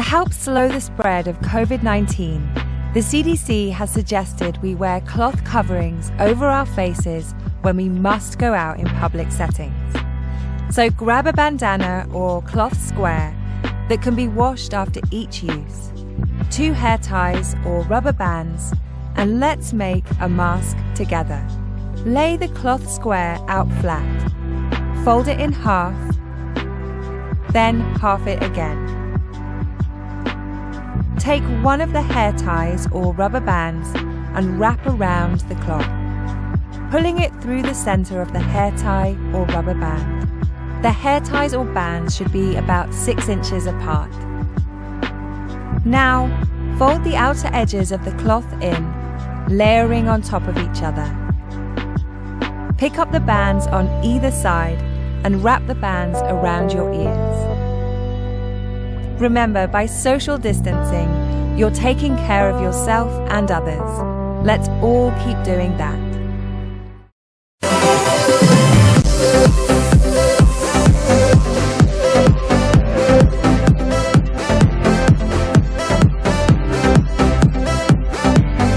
To help slow the spread of COVID-19, the CDC has suggested we wear cloth coverings over our faces when we must go out in public settings. So grab a bandana or cloth square that can be washed after each use, 2 hair ties or rubber bands, and let's make a mask together. Lay the cloth square out flat. Fold it in half, then half it again. Take one of the hair ties or rubber bands and wrap around the cloth, pulling it through the center of the hair tie or rubber band. The hair ties or bands should be about 6 inches apart. Now, fold the outer edges of the cloth in, layering on top of each other. Pick up the bands on either side and wrap the bands around your ears. Remember, by social distancing, you're taking care of yourself and others. Let's all keep doing that.